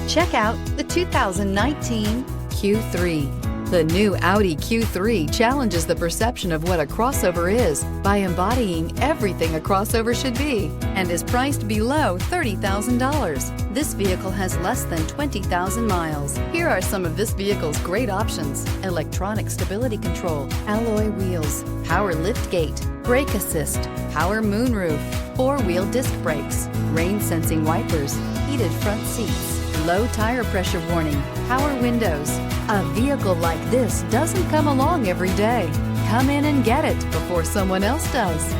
Check out the 2019 Q3. The new Audi Q3 challenges the perception of what a crossover is by embodying everything a crossover should be and is priced below $30,000. This vehicle has less than 20,000 miles. Here are some of this vehicle's great options: electronic stability control, alloy wheels, power liftgate, brake assist, power moonroof, four-wheel disc brakes, rain sensing wipers, heated front seats, low tire pressure warning, power windows. A vehicle like this doesn't come along every day. Come in and get it before someone else does.